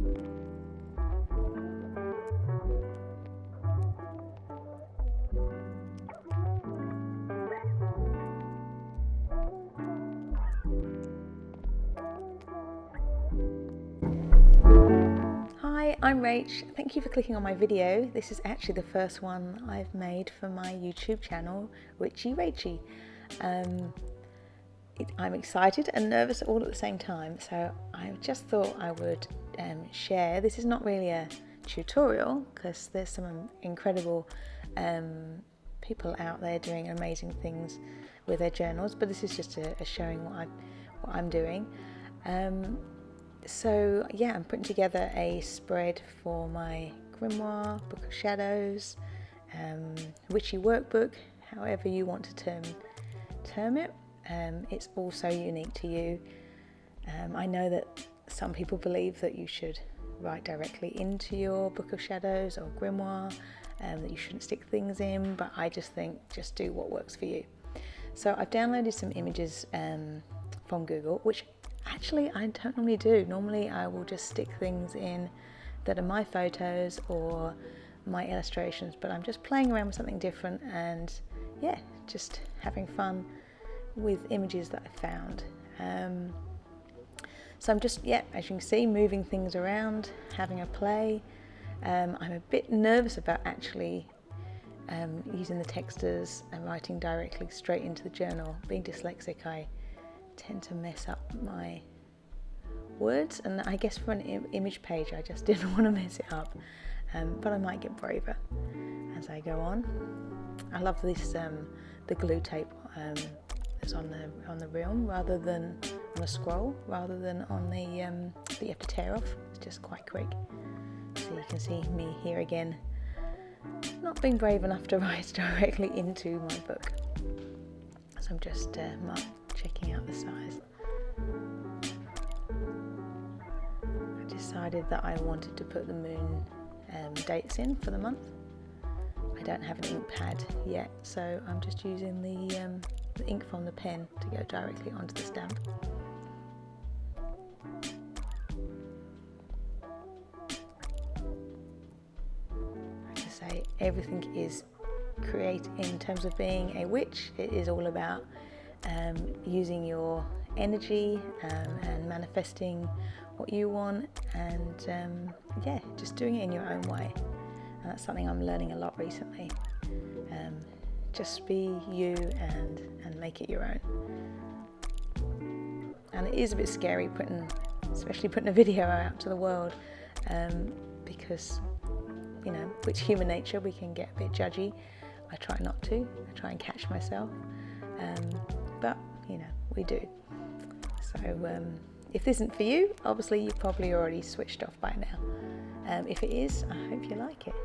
Hi, I'm Rach. Thank you for clicking on my video. This is actually the first one I've made for my YouTube channel, Witchy Rachy. I'm excited and nervous all at the same time, so I just thought I would share. This is not really a tutorial because there's some incredible people out there doing amazing things with their journals, but this is just a showing what I'm doing. So yeah, I'm putting together a spread for my Grimoire, Book of Shadows, witchy workbook, however you want to term it. It's also unique to you. I know that some people believe that you should write directly into your Book of Shadows or Grimoire, that you shouldn't stick things in, but I just think just do what works for you. So I've downloaded some images from Google, which actually I don't normally do. Normally I will just stick things in that are my photos or my illustrations, but I'm just playing around with something different and yeah, just having fun with images that I found. So I'm just, yeah, as you can see, moving things around, having a play. I'm a bit nervous about actually using the texters and writing directly straight into the journal. Being dyslexic, I tend to mess up my words, and I guess for an image page I just didn't want to mess it up, but I might get braver as I go on. I love this the glue tape that's on the realm rather than on a scroll, rather than on the that you have to tear off. It's just quite quick. So you can see me here again, not being brave enough to write directly into my book. So I'm just checking out the size. I decided that I wanted to put the moon dates in for the month. I don't have an ink pad yet, so I'm just using the ink from the pen to go directly onto the stamp. Like I say, everything is create in terms of being a witch. It is all about using your energy and manifesting what you want, and yeah, just doing it in your own way. And that's something I'm learning a lot recently. Just be you and make it your own. And it is a bit scary especially putting a video out to the world, because you know, with human nature we can get a bit judgy. I try not to. I try and catch myself, but you know, we do. So if this isn't for you, obviously you've probably already switched off by now. If it is, I hope you like it.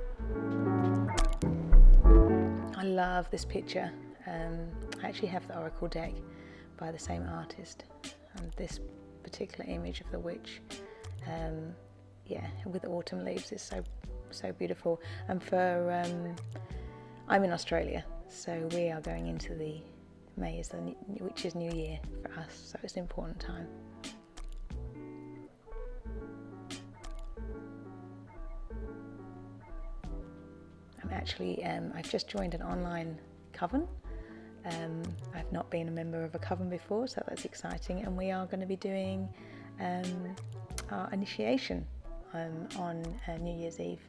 I love this picture. I actually have the Oracle deck by the same artist, and this particular image of the witch, yeah, with autumn leaves is so beautiful. And for I'm in Australia, so we are going into the May is which is New Year for us, so it's an important time. I'm actually, I've just joined an online coven. I've not been a member of a coven before, so that's exciting, and we are going to be doing our initiation on New Year's Eve,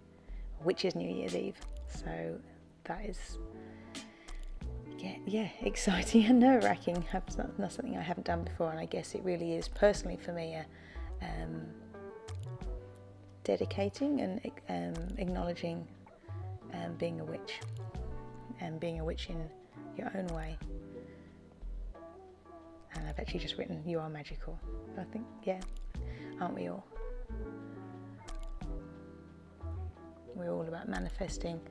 which is New Year's Eve, so that is yeah, exciting and nerve-wracking. That's something I haven't done before, and I guess it really is personally for me dedicating and acknowledging being a witch, and being a witch in your own way. And I've actually just written, "You are magical." I think, yeah, aren't we all? We're all about manifesting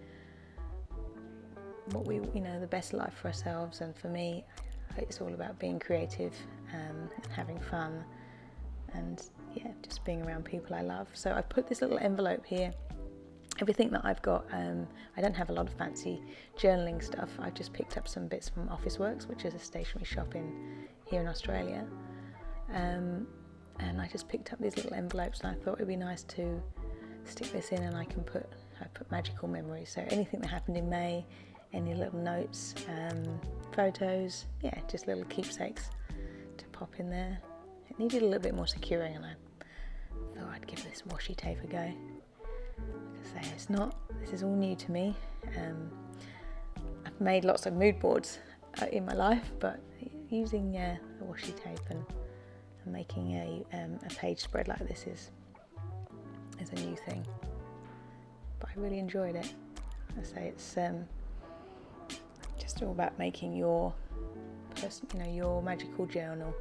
what we, you know, the best life for ourselves. And for me, it's all about being creative and having fun, and yeah, just being around people I love. So I put this little envelope here. Everything that I've got, I don't have a lot of fancy journaling stuff. I've just picked up some bits from Officeworks, which is a stationery shop here in Australia, and I I just picked up these little envelopes and I thought it'd be nice to stick this in, and I put magical memories. So anything that happened in May, any little notes, photos, yeah, just little keepsakes to pop in there. It needed a little bit more securing, and I thought I'd give this washi tape a go. Like I say, this is all new to me. I've made lots of mood boards in my life, but using the washi tape and making a page spread like this is a new thing. But I really enjoyed it. I say it's just all about making your your magical journal,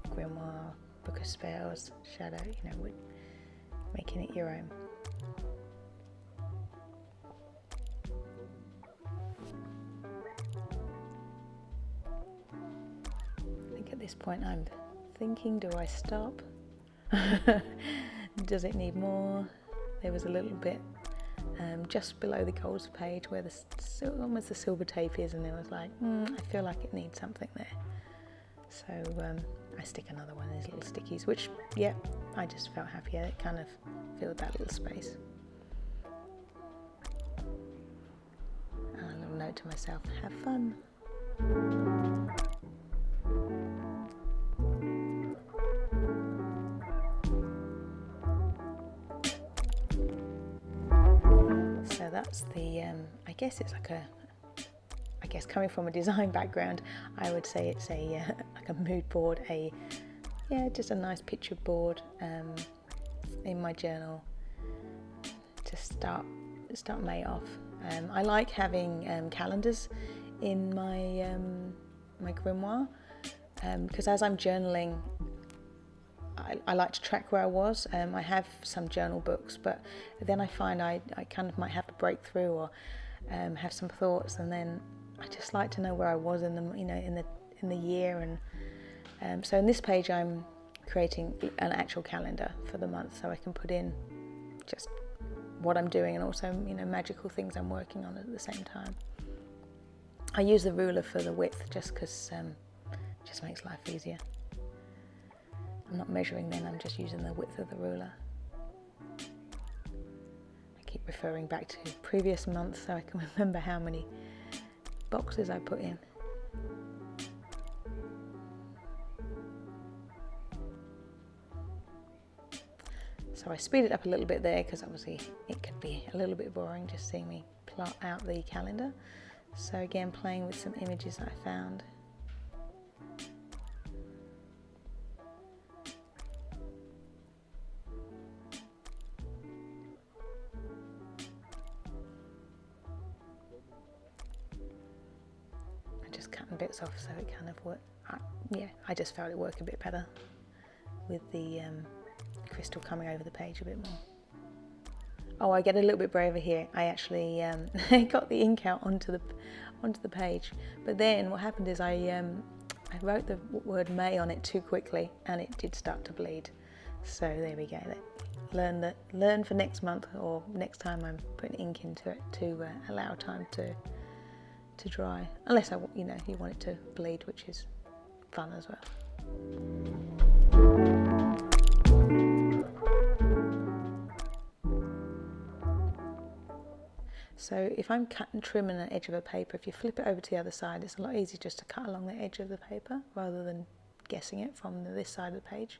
grimoire, book of spells, shadow, making it your own. I think at this point I'm thinking, do I stop? Does it need more? There was a little bit just below the golds page where almost the silver tape is, and it was like, I feel like it needs something there. So I stick another one of these little stickies, which, yeah, I just felt happier. It kind of filled that little space. And a little note to myself, have fun. So that's the, I guess it's like coming from a design background, I would say it's like a mood board, just a nice picture board in my journal to start May off. I like having calendars in my grimoire because as I'm journaling, I like to track where I was. I have some journal books, but then I find I kind of might have a breakthrough or have some thoughts, and then I just like to know where I was in the year. And so in this page, I'm creating an actual calendar for the month, so I can put in just what I'm doing and also magical things I'm working on at the same time. I use the ruler for the width just because it just makes life easier. I'm not measuring then, I'm just using the width of the ruler. I keep referring back to previous months so I can remember how many boxes I put in. So I speed it up a little bit there because obviously it could be a little bit boring just seeing me plot out the calendar. So again, playing with some images that I found. Cutting bits off so it kind of worked. I just felt it worked a bit better with the crystal coming over the page a bit more. Oh, I get a little bit braver here. I actually got the ink out onto the page, but then what happened is I wrote the word May on it too quickly and it did start to bleed. So there we go. Learn for next month or next time I'm putting ink into it to allow time to dry, unless you want it to bleed, which is fun as well. So if I'm trimming an edge of a paper, if you flip it over to the other side, it's a lot easier just to cut along the edge of the paper rather than guessing it from this side of the page.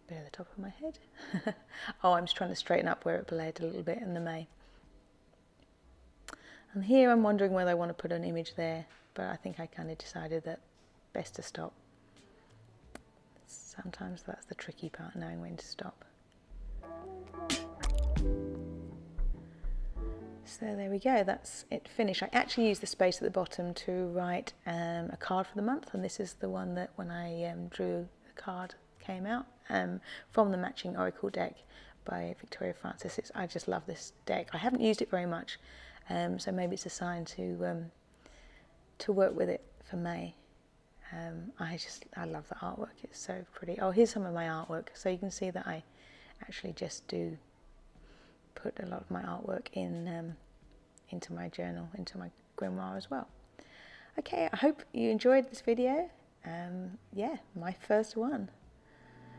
Bit at the top of my head. Oh, I'm just trying to straighten up where it bled a little bit in the May. And here I'm wondering whether I want to put an image there, but I think I kind of decided that best to stop. Sometimes that's the tricky part, knowing when to stop. So there we go, that's it finished. I actually used the space at the bottom to write a card for the month, and this is the one that when I drew the card came out from the matching Oracle deck by Victoria Francis. I just love this deck. I haven't used it very much, so maybe it's a sign to work with it for May. I love the artwork, it's so pretty. Oh, here's some of my artwork. So you can see that I actually just do put a lot of my artwork in into my journal, into my grimoire as well. Okay, I hope you enjoyed this video. Yeah, my first one.